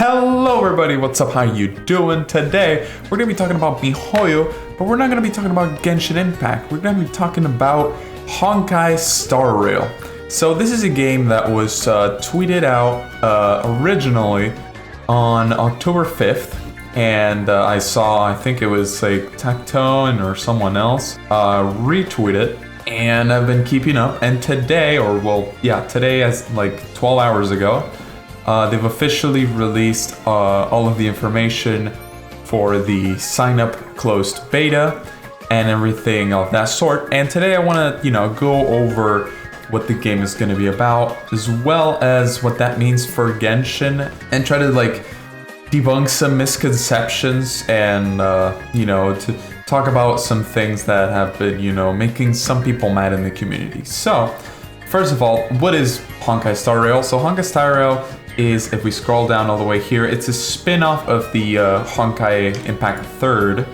Hello everybody, what's up, how you doing? Today, we're going to be talking about MiHoYo, but we're not going to be talking about Genshin Impact. We're going to be talking about Honkai Star Rail. So this is a game that was tweeted out originally on October 5th, and I think it was like Tactone or someone else retweet it, and I've been keeping up, and today, today as like 12 hours ago, they've officially released all of the information for the sign-up closed beta and everything of that sort. And today I want to, go over what the game is going to be about, as well as what that means for Genshin, and try to debunk some misconceptions and, to talk about some things that have been, making some people mad in the community. So, first of all, what is Honkai Star Rail? So Honkai Star Rail is, if we scroll down all the way here, it's a spin-off of the Honkai Impact 3rd,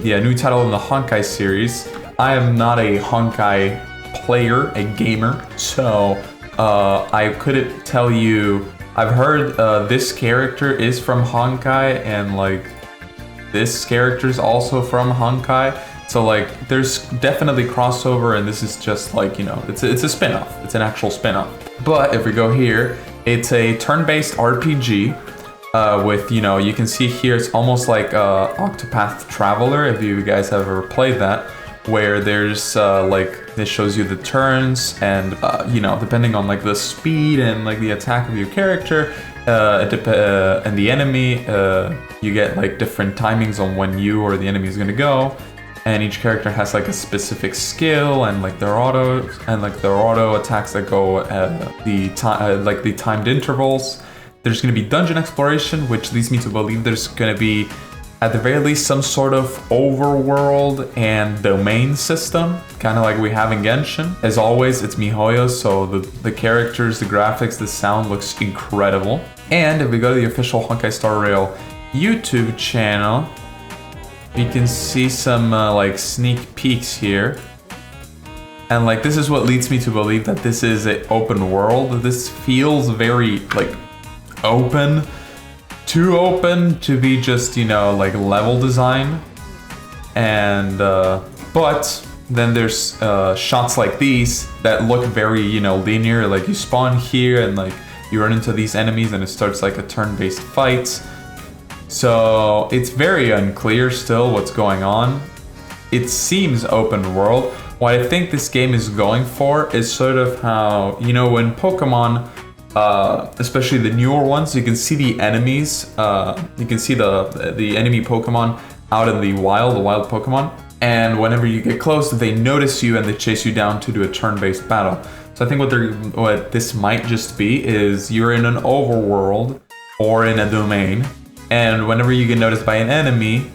new title in the Honkai series. I am not a Honkai player, a gamer, so I couldn't tell you. I've heard this character is from Honkai, and this character is also from Honkai. So there's definitely crossover, and this is just it's a spin-off. It's an actual spin-off. But if we go here, it's a turn-based RPG with, you can see here, it's almost like Octopath Traveler, if you guys have ever played that, where there's this shows you the turns, and depending on the speed and the attack of your character and the enemy, you get different timings on when you or the enemy is going to go. And each character has a specific skill and their auto attacks that go at the timed intervals. There's going to be dungeon exploration, which leads me to believe there's going to be, at the very least, some sort of overworld and domain system, kind of like we have in Genshin. As always, it's MiHoYo, so the characters, the graphics, the sound looks incredible. And if we go to the official Honkai Star Rail YouTube channel, you can see some sneak peeks here, and this is what leads me to believe that this is an open world. This feels very open, too open to be just level design, and but then there's shots like these that look very linear. You spawn here and you run into these enemies and it starts a turn-based fight. So it's very unclear still what's going on. It seems open world. What I think this game is going for is sort of how, when Pokemon, especially the newer ones, you can see the enemies, you can see the enemy Pokemon out in the wild Pokemon. And whenever you get close, they notice you and they chase you down to do a turn-based battle. So I think what this might just be is you're in an overworld or in a domain, and whenever you get noticed by an enemy,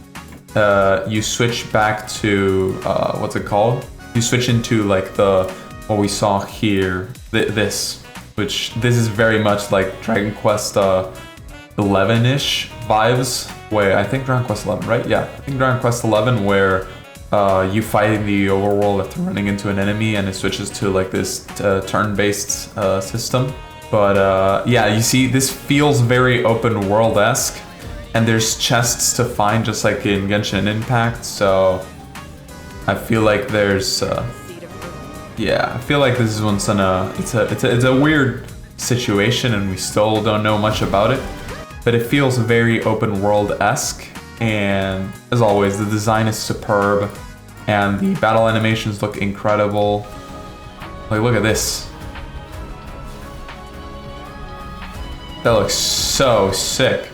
you switch back to, what's it called? You switch into what we saw here, this is very much like Dragon Quest 11-ish vibes, where I think Dragon Quest 11, right? Yeah, I think Dragon Quest 11, where you fight in the overworld after running into an enemy, and it switches to this turn-based system. But you see, this feels very open world-esque. And there's chests to find, just like in Genshin Impact, so I feel like there's, I feel like this one's it's a weird situation, and we still don't know much about it, but it feels very open world-esque, and as always, the design is superb, and the battle animations look incredible. Look at this. That looks so sick.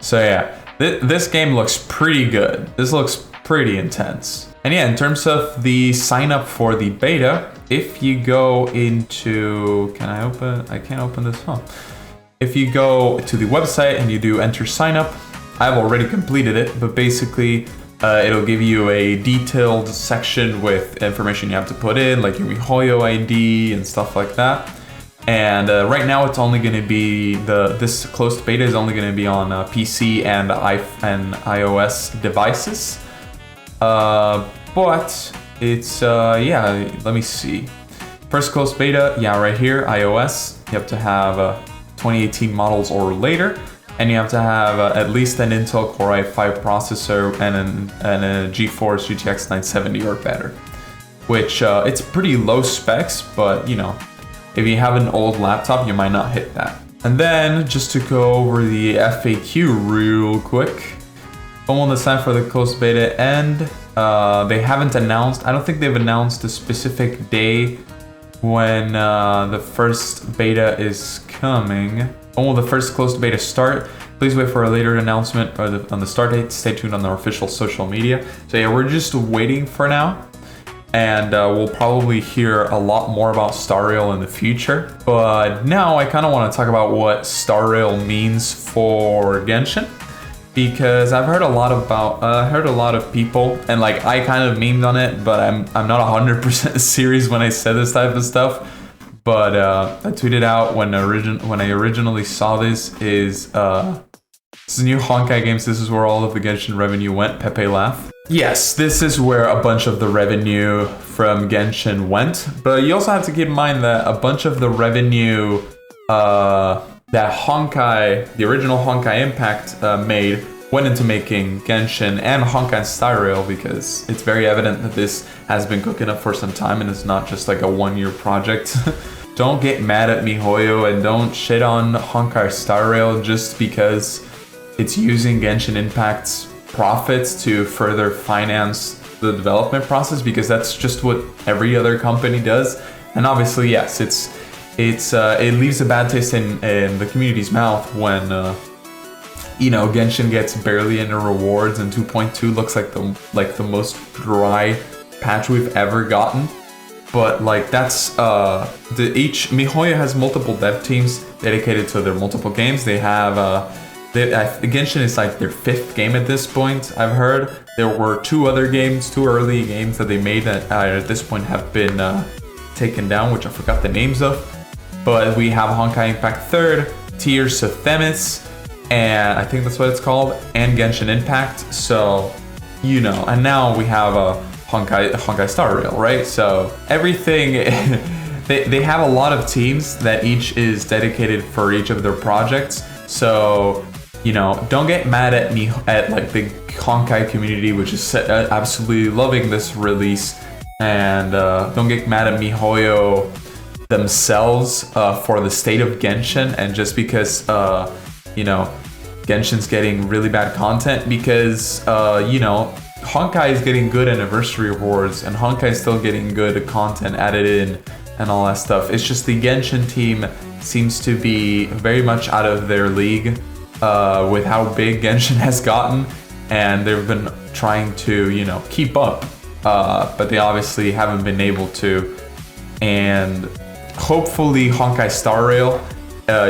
So yeah, this game looks pretty good. This looks pretty intense. And yeah, in terms of the sign up for the beta, if you go into, I can't open this, If you go to the website and you do enter sign up, I've already completed it, but basically it'll give you a detailed section with information you have to put in, like your MiHoYo ID and stuff like that. And right now it's only going to be, this closed beta is only going to be on PC and iOS devices. But it's, let me see. First closed beta, right here, iOS. You have to have 2018 models or later, and you have to have at least an Intel Core i5 processor and a GeForce GTX 970 or better. Which it's pretty low specs, but you know, if you have an old laptop, you might not hit that. And then just to go over the FAQ real quick, almost time for the closed beta end. They haven't announced, I don't think they've announced a specific day when the first beta is coming. When will the first closed beta start? Please wait for a later announcement on the start date. Stay tuned on their official social media. So yeah, we're just waiting for now. And we'll probably hear a lot more about Star Rail in the future. But now I kind of want to talk about what Star Rail means for Genshin, because I've heard a lot of people, and like I kind of memed on it, but I'm not 100% serious when I said this type of stuff. But I tweeted out when I originally saw this is new Honkai games. This is where all of the Genshin revenue went. Pepe laugh. Yes, this is where a bunch of the revenue from Genshin went, but you also have to keep in mind that a bunch of the revenue that Honkai, the original Honkai Impact made, went into making Genshin and Honkai Star Rail, because it's very evident that this has been cooking up for some time and it's not just like a one-year project. Don't get mad at MiHoYo and don't shit on Honkai Star Rail just because it's using Genshin Impact's profits to further finance the development process, because that's just what every other company does. And obviously, yes, it leaves a bad taste in the community's mouth when you know, Genshin gets barely any rewards and 2.2 looks like the most dry patch we've ever gotten. But like that's MiHoYo has multiple dev teams dedicated to their multiple games. They have Genshin is like their 5th game at this point, I've heard. There were 2 early games that they made that at this point have been taken down, which I forgot the names of. But we have Honkai Impact 3rd, Tears of Themis, and I think that's what it's called, and Genshin Impact. So, you know, and now we have a Honkai Star Rail, right? So everything, they have a lot of teams that each is dedicated for each of their projects. So, you know, don't get mad at me at like the Honkai community, which is absolutely loving this release, and don't get mad at MiHoYo themselves for the state of Genshin, and just because you know, Genshin's getting really bad content, because you know, Honkai is getting good anniversary rewards and Honkai is still getting good content added in and all that stuff. It's just the Genshin team seems to be very much out of their league with how big Genshin has gotten, and they've been trying to, you know, keep up, but they obviously haven't been able to. And hopefully Honkai Star Rail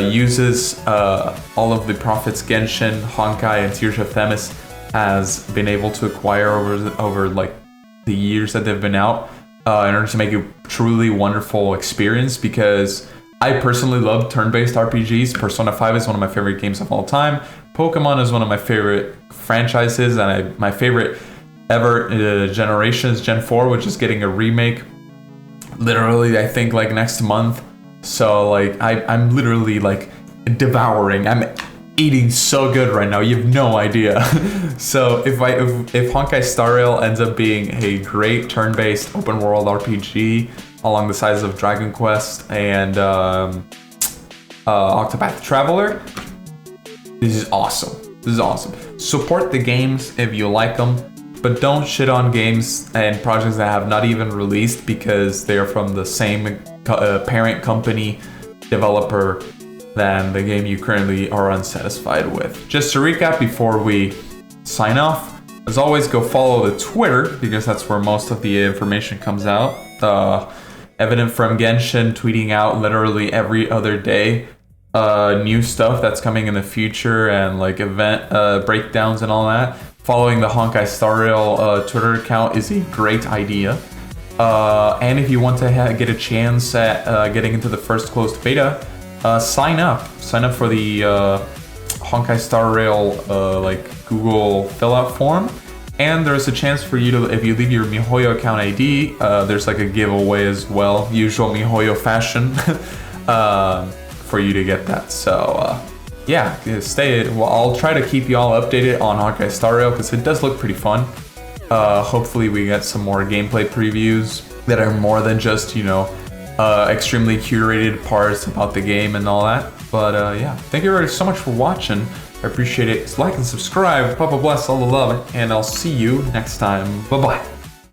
uses all of the profits Genshin, Honkai, and Tears of Themis has been able to acquire over like the years that they've been out in order to make a truly wonderful experience, because I personally love turn-based RPGs. Persona 5 is one of my favorite games of all time. Pokemon is one of my favorite franchises, and my favorite ever generation is Gen 4, which is getting a remake literally, I think, like next month. So like I'm literally like devouring. I'm eating so good right now. You have no idea. So if Honkai Star Rail ends up being a great turn-based open world RPG along the size of Dragon Quest and Octopath Traveler, this is awesome. This is awesome. Support the games if you like them, but don't shit on games and projects that have not even released because they're from the same parent company developer than the game you currently are unsatisfied with. Just to recap before we sign off, as always, go follow the Twitter, because that's where most of the information comes out. Evident from Genshin tweeting out literally every other day new stuff that's coming in the future and like event breakdowns and all that. Following the Honkai Star Rail Twitter account is a great idea. And if you want to get a chance at getting into the first closed beta, sign up. Sign up for the Honkai Star Rail like Google fill out form. And there's a chance for you to, if you leave your MiHoYo account ID, there's like a giveaway as well, usual MiHoYo fashion, for you to get that. So yeah, well, I'll try to keep you all updated on Honkai Star Rail because it does look pretty fun. Hopefully we get some more gameplay previews that are more than just, extremely curated parts about the game and all that. But yeah, thank you very so much for watching. I appreciate it. Like and subscribe. Papa bless, all the love, and I'll see you next time. Bye-bye.